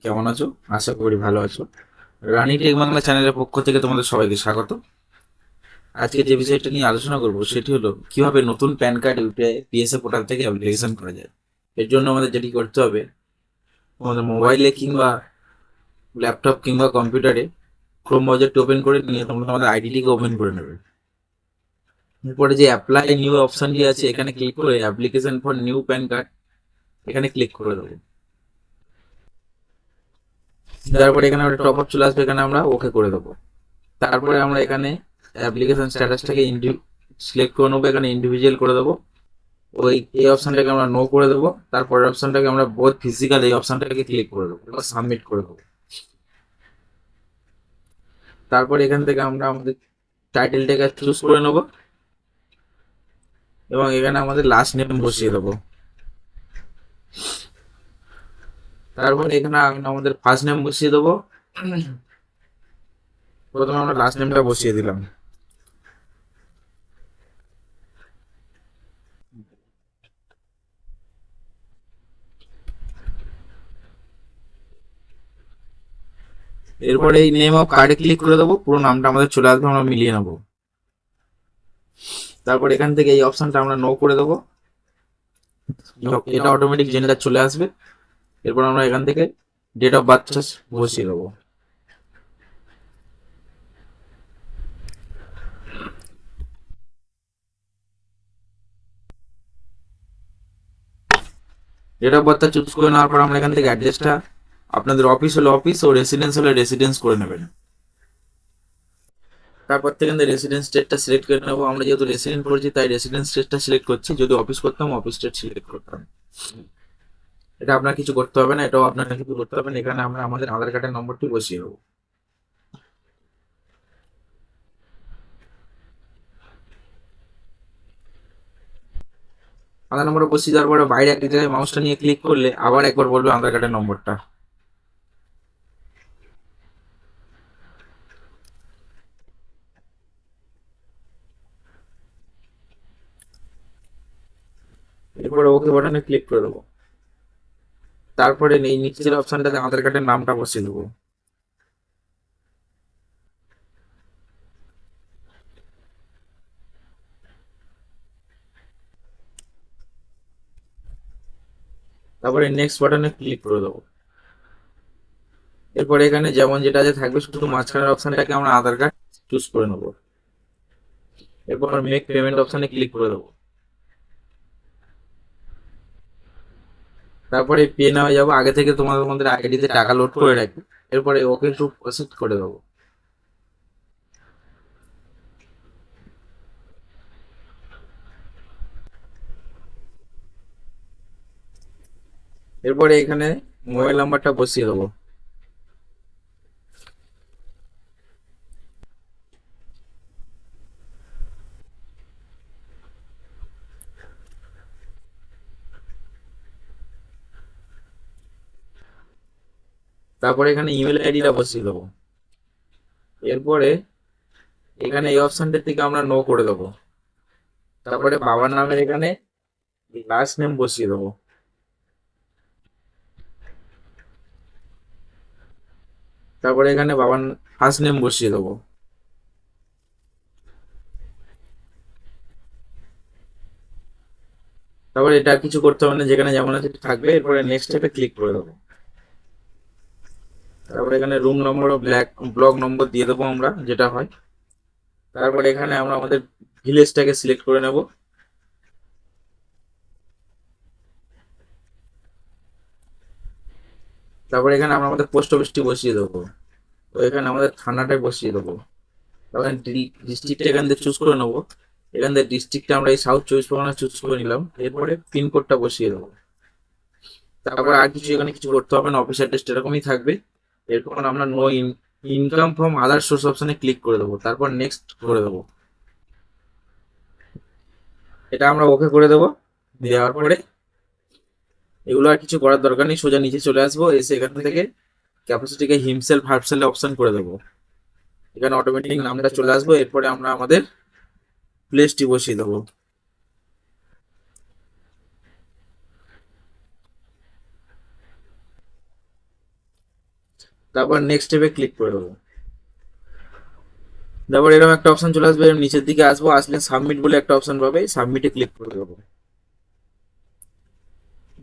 কেমন আছো? আশা করি ভালো আছো। রানী টেক বাংলা চ্যানেলের পক্ষ থেকে তোমাদের সবাইকে স্বাগত। আজকে যে বিষয়টা নিয়ে আলোচনা করব সেটি হলো কিভাবে নতুন প্যান কার্ড ইউপিআই পিএসএ পোর্টাল থেকে অ্যাপ্লিকেশন করা যায়। এর জন্য আমাদের যেটি করতে হবে, আমাদের মোবাইলে কিংবা ল্যাপটপ কিংবা কম্পিউটারে ক্রোম ব্রাউজারটি ওপেন করে নিয়ে তোমরা তোমাদের আইডিটিকে ওপেন করে নেবে। এরপরে যে অ্যাপ্লাই নিউ অপশনটি আছে এখানে ক্লিক করে application for new pan card এখানে ক্লিক করে দেবো। তারপরে এখানে একটা টপ আপ চলে আসবে, এখানে আমরা ওকে করে দেবো। তারপরে আমরা এখানে অ্যাপ্লিকেশন স্ট্যাটাসটাকে সিলেক্ট করে নেবো, এখানে ইন্ডিভিজুয়াল করে দেবো। ওই এই অপশনটাকে আমরা নো করে দেবো। তারপরের অপশনটাকে আমরা বোথ ফিজিক্যাল এই অপশনটাকে ক্লিক করে দেবো, এবার সাবমিট করে দেবো। তারপরে এখান থেকে আমরা আমাদের টাইটেলটাকে চুজ করে নেবো এবং এখানে আমাদের লাস্ট নেম বসিয়ে দেবো। তারপরে এখানে আমাদের ফার্স্ট নেম বসিয়ে দেবো। প্রথমে আমরা লাস্ট নেমটা বসিয়ে দিলাম। এরপরে এই নেম অফ কার্ডে ক্লিক করে দেবো, পুরো নামটা আমাদের চলে আসবে, আমরা মিলিয়ে নেবো। তারপর এখান থেকে এই অপশনটা আমরা নো করে দেবো, এটা অটোমেটিক জেনারেট চলে আসবে। এরপর আমরা এখান থেকে ডেট অফ বার্থটা বসিয়ে দেবো। ডেট অফ বার্থটা চুজ করে নেওয়ার পর আমরা এখান থেকে অ্যাড্রেসটা আপনাদের অফিস হলে অফিস ও রেসিডেন্স হলে রেসিডেন্স করে নেবেন। তারপর থেকে রেসিডেন্স স্টেটটা সিলেক্ট করে নেবো। আমরা যেহেতু রেসিডেন্ট করছি তাই রেসিডেন্স স্টেটটা সিলেক্ট করছি, যদি অফিস করতাম অফিস স্টেট সিলেক্ট করতাম। এটা আপনার কিছু করতে হবে না, এটাও আপনার কিছু করতে হবে না। এখানে আমরা আমাদের আধার কার্ডের নম্বরটি বসিয়ে দেবো। আধার নম্বর বসিয়ে দেওয়ার পরে বাইরে একটা জায়গায় মাউসটা নিয়ে ক্লিক করলে আবার একবার বলবে আধার কার্ডের নম্বরটা। এরপরে ওকে বাটনে ক্লিক করে দেবো। তারপরে এই নিচের অপশনটাতে আধার কার্ডের নামটা বসিয়ে দেবো। তারপরে নেক্সট বাটনে ক্লিক করে দেবো। এরপরে এখানে যেমন যেটা যে থাকবে, শুধু মাঝখানের অপশনটাকে আমরা আধার কার্ড চুজ করে নেবো। এরপর মেক পেমেন্ট অপশনে ক্লিক করে দেবো। তারপরে পে নাও যাবো, আগে থেকে তোমাদের আইডিতে টাকা লোড করে রাখবে। এরপরে ওকে টু প্রসিড করে দেবো। এরপরে এখানে মোবাইল নাম্বারটা বসিয়ে দেবো। তারপরে এখানে ইমেল আইডিটা বসিয়ে দেবো। এরপরে এখানে এই অপশনটার থেকে আমরা নো করে দেবো। তারপরে বাবার নামের এখানে লাস্ট নেম বসিয়ে দেবো। তারপরে এখানে বাবার ফার্স্ট নেম বসিয়ে দেবো। তারপরে এটা আর কিছু করতে হবে না, যেখানে যেমন আছে থাকবে। এরপরে নেক্সট স্টেপে ক্লিক করে দেবো। তারপরে এখানে রুম নম্বর ও ব্লক নম্বর দিয়ে দেবো আমরা, যেটা হয়। তারপরে এখানে আমরা আমাদের ভিলেজটাকে সিলেক্ট করে নেব। তারপরে এখানে আমরা আমাদের পোস্ট অফিসটি বসিয়ে দেবো। তো এখানে আমাদের থানাটাই বসিয়ে দেবো। তারপরে ডিস্ট্রিক্টটা এখান থেকে চুজ করে নেবো। এখান থেকে ডিস্ট্রিক্টটা আমরা এই সাউথ চব্বিশ পরগনা চুজ করে নিলাম। এরপরে পিনকোডটা বসিয়ে দেবো। তারপরে আর কিছু এখানে কিছু করতে হবে না, অফিস অ্যাড্রেস এরকমই থাকবে। এরপর আমরা no income from other source অপশনে ক্লিক করে দেবো। তারপর নেক্সট করে দেবো। এটা আমরা ওকে করে দেবো। দেওয়ার পরে এগুলো আর কিছু করার দরকার নেই, সোজা নিচে চলে আসবো, এসে এখান থেকে ক্যাপাসিটিকে হিমসেলফ হার্বসেল অপশন করে দেবো। এখানে অটোমেটিক নামটা চলে আসবো। এরপরে আমরা আমাদের প্লেসটি বসিয়ে দেবো। তারপর নেক্সট স্টেপে ক্লিক করে দেবো। তারপর এরকম একটা অপশন চলে আসবে, এরকম নিচের দিকে আসবো, আসলে সাবমিট বলে একটা অপশন পাবে, সাবমিটে ক্লিক করে দেবো।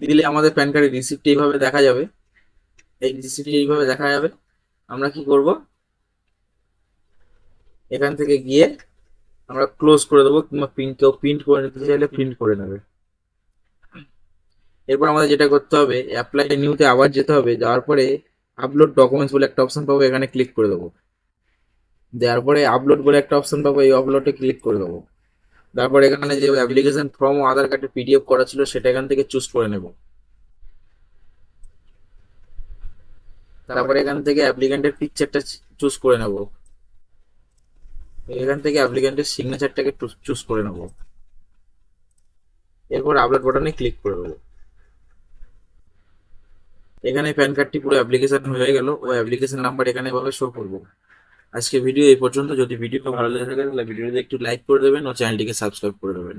দিলে আমাদের প্যান কার্ডের রিসিপ্ট এইভাবে দেখা যাবে। এই রিসিপ্ট এইভাবে দেখা যাবে। আমরা কি করব, এখান থেকে গিয়ে আমরা ক্লোজ করে দেবো, কিংবা প্রিন্ট, কেউ প্রিন্ট করে নিতে চাইলে প্রিন্ট করে নেবে। এরপর আমাদের যেটা করতে হবে, অ্যাপ্লাই নিউতে আবার যেতে হবে, যাওয়ার পরে আপলোড ডকুমেন্টস বলে একটা অপশন পাবো, এখানে ক্লিক করে দেবো। দেওয়ার পরে আপলোড বলে একটা অপশন পাবো, এই আপলোডে ক্লিক করে দেবো। তারপর এখানে যে অ্যাপ্লিকেশন ফর্ম ও আধার কার্ডের পিডিএফ করা ছিল সেটা এখান থেকে চুজ করে নেব। তারপরে এখান থেকে অ্যাপ্লিকেন্টের পিকচারটা চুজ করে নেব। এখান থেকে অ্যাপ্লিকেন্টের সিগনেচারটাকে চুজ করে নেব। এরপর আপলোড বাটনে ক্লিক করে দেবো। এখানে প্যান কার্ডটি পুরো অ্যাপ্লিকেশন হয়ে গেল, ও অ্যাপ্লিকেশন নাম্বার এখানে এভাবে শো করবো। আজকে ভিডিও এই পর্যন্ত। যদি ভিডিওটা ভালো লেগে থাকে তাহলে ভিডিওতে একটু লাইক করে দেবেন ও চ্যানেলটিকে সাবস্ক্রাইব করে দেবেন।